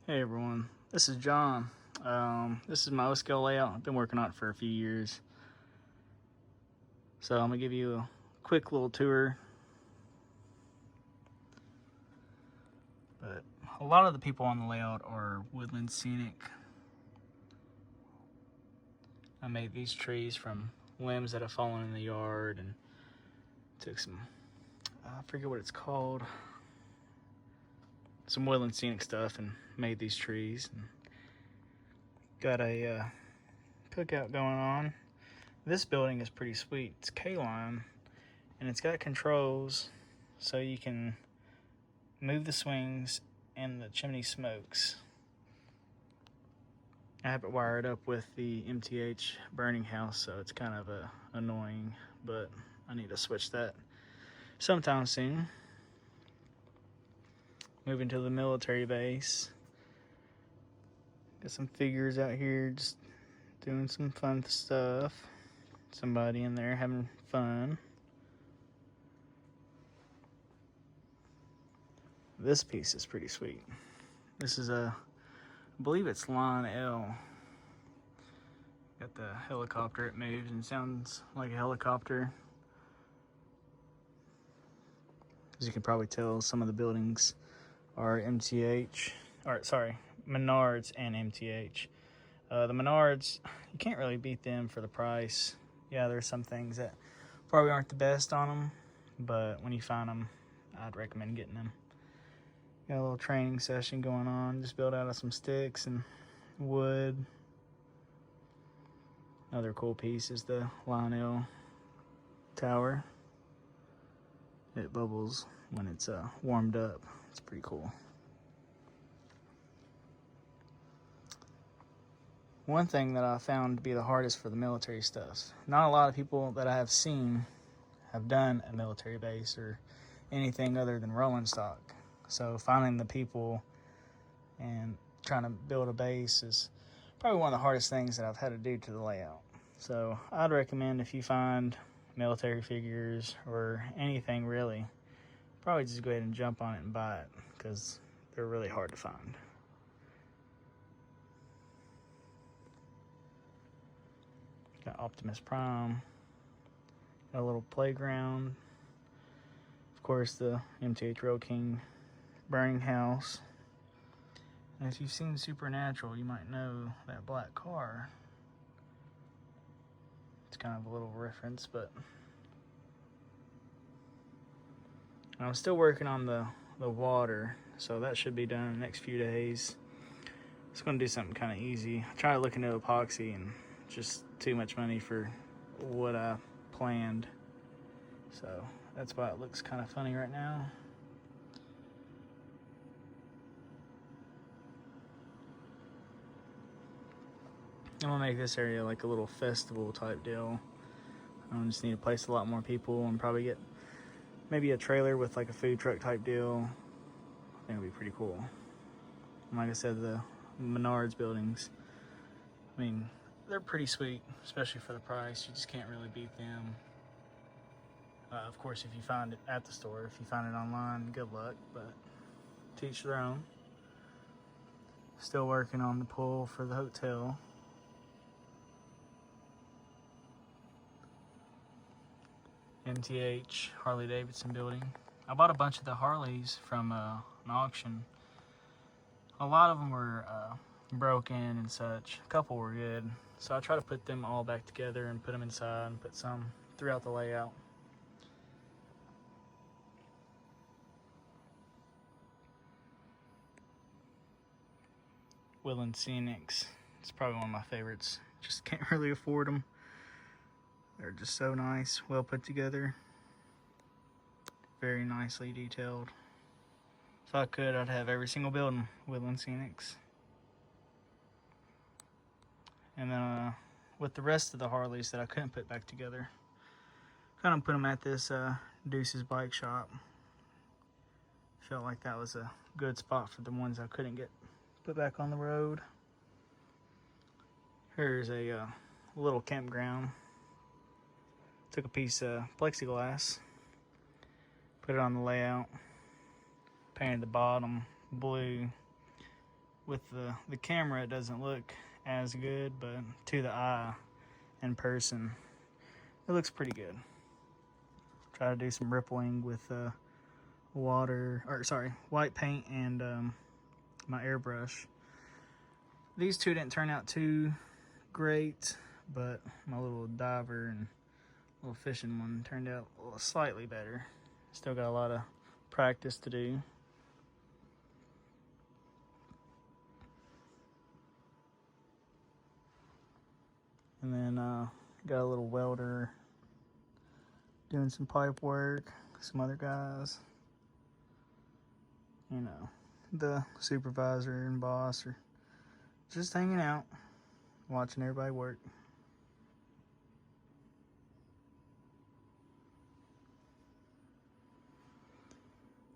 Hey everyone, this is John. This is my O-scale layout. I've been working on it for a few years. So I'm gonna give you a quick little tour. But a lot of the people on the layout are Woodland Scenic. I made these trees from limbs that have fallen in the yard and took some, I forget what it's called, some Woodland Scenic stuff and made these trees. And got a cookout going on. This building is pretty sweet. It's K-line and it's got controls so you can move the swings and the chimney smokes. I have it wired up with the MTH burning house, so it's kind of annoying, but I need to switch that sometime soon. Moving to the military base. Got some figures out here just doing some fun stuff. Somebody in there having fun. This piece is pretty sweet. This is I believe it's Line L. Got the helicopter, it moves and sounds like a helicopter. As you can probably tell, some of the buildings are Menards and MTH. The Menards, you can't really beat them for the price. Yeah, there's some things that probably aren't the best on them, but when you find them, I'd recommend getting them. Got a little training session going on, just built out of some sticks and wood. Another cool piece is the Lionel tower. It bubbles when it's warmed up. It's pretty cool. One thing that I found to be the hardest for the military stuff, not a lot of people that I have seen have done a military base or anything other than rolling stock. So finding the people and trying to build a base is probably one of the hardest things that I've had to do to the layout. So I'd recommend, if you find military figures or anything really, probably just go ahead and jump on it and buy it, because they're really hard to find. Got Optimus Prime. Got a little playground. Of course, the MTH Rail King burning house. And if you've seen Supernatural, you might know that black car. It's kind of a little reference, but I'm still working on the water, so that should be done in the next few days. Just gonna do something kind of easy. I tried looking into epoxy and just too much money for what I planned. So that's why it looks kind of funny right now. I'm gonna make this area like a little festival type deal. I just need to place a lot more people and probably get maybe a trailer with like a food truck type deal. I think it'd be pretty cool. And like I said, the Menards buildings, I mean, they're pretty sweet, especially for the price. You just can't really beat them. Of course, if you find it at the store. If you find it online, good luck, but to each their own. Still working on the pool for the hotel. MTH HarleyDavidson building. I bought a bunch of the Harleys from an auction. A lot of them were broken and such. A couple were good. So I try to put them all back together and put them inside and put some throughout the layout. Woodland Scenics. It's probably one of my favorites. Just can't really afford them. They're just so nice, well put together. Very nicely detailed. If I could, I'd have every single building Woodland Scenics. And then with the rest of the Harleys that I couldn't put back together, kind of put them at this Deuce's bike shop. Felt like that was a good spot for the ones I couldn't get put back on the road. Here's a little campground. Took a piece of plexiglass, put it on the layout, painted the bottom blue, with the camera it doesn't look as good, but to the eye in person it looks pretty good. Try to do some rippling with white paint and my airbrush. These two didn't turn out too great, but my little diver and little fishing one turned out slightly better. Still got a lot of practice to do. And then got a little welder doing some pipe work, some other guys. You know, the supervisor and boss are just hanging out, watching everybody work.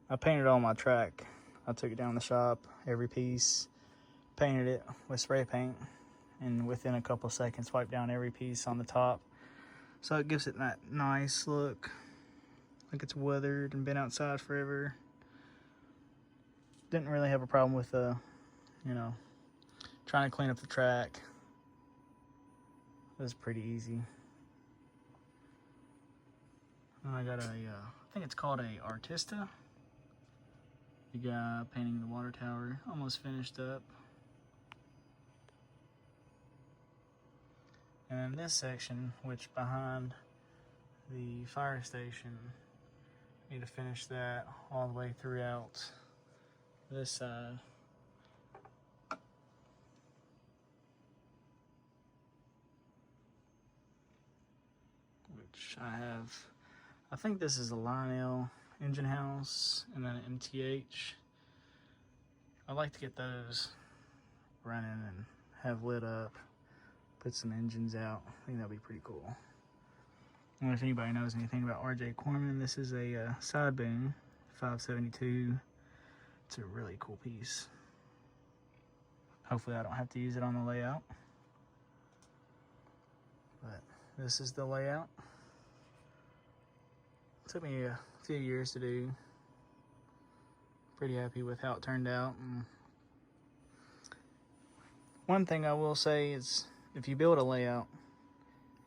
I painted all my track. I took it down the shop, every piece, painted it with spray paint, and within a couple seconds wiped down every piece on the top. So it gives it that nice look, like it's weathered and been outside forever. Didn't really have a problem with you know, trying to clean up the track. It was pretty easy. And I got I think it's called a Artista. The guy painting the water tower, almost finished up. And this section, which behind the fire station, need to finish that all the way throughout this side. Which I think this is a Lionel engine house and then an MTH. I like to get those running and have lit up, put some engines out. I think that'd be pretty cool. And if anybody knows anything about RJ Corman, this is a side boom 572. It's a really cool piece. Hopefully I don't have to use it on the layout, but this is the layout. It took me a few years to do. Pretty happy with how it turned out. And one thing I will say is, if you build a layout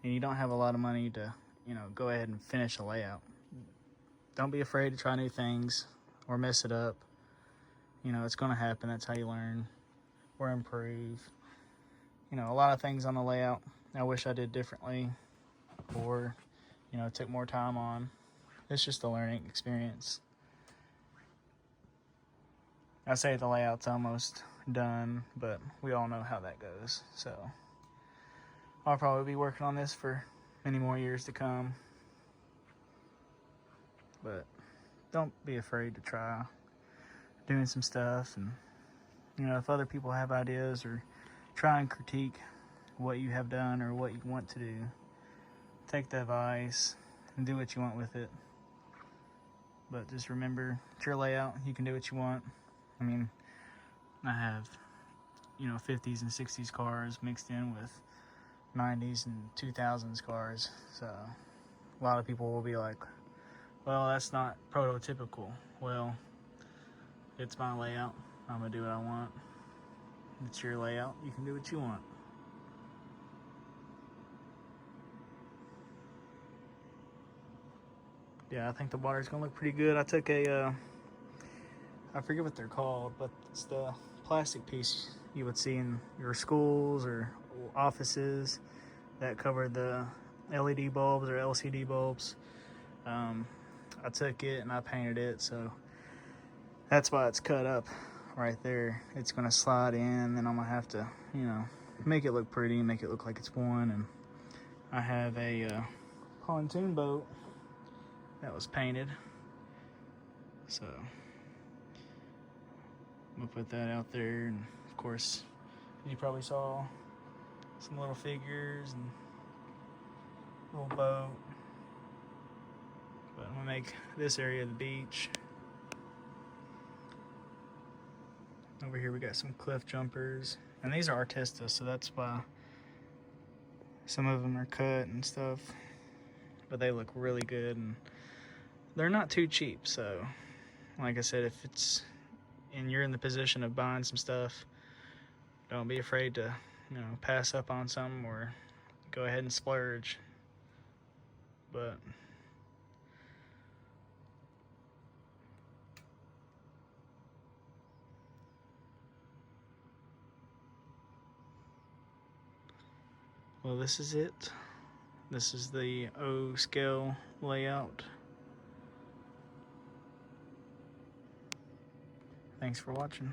and you don't have a lot of money to, you know, go ahead and finish a layout, don't be afraid to try new things or mess it up. You know, it's going to happen. That's how you learn or improve. You know, a lot of things on the layout I wish I did differently, or, you know, took more time on. It's just a learning experience. I say the layout's almost done, but we all know how that goes. So I'll probably be working on this for many more years to come. But don't be afraid to try doing some stuff. And, you know, if other people have ideas, or try and critique what you have done or what you want to do, take the advice and do what you want with it. But just remember, it's your layout. You can do what you want. I mean, I have, you know, 50s and 60s cars mixed in with 90s and 2000s cars. So a lot of people will be like, well, that's not prototypical. Well, it's my layout. I'm going to do what I want. It's your layout. You can do what you want. Yeah, I think the water's going to look pretty good. I took a, I forget what they're called, but it's the plastic piece you would see in your schools or offices that cover the LED bulbs or LCD bulbs. I took it and I painted it, so that's why it's cut up right there. It's going to slide in, and I'm going to have to, you know, make it look pretty, make it look like it's one. And I have a pontoon boat that was painted, so I'm gonna put that out there. And of course, you probably saw some little figures and little boat. But I'm gonna make this area the beach. Over here we got some cliff jumpers, and these are Artistas, so that's why some of them are cut and stuff, but they look really good and they're not too cheap. So like I said, if it's and you're in the position of buying some stuff, don't be afraid to, pass up on something or go ahead and splurge. But well, this is it. This is the O scale layout. Thanks for watching.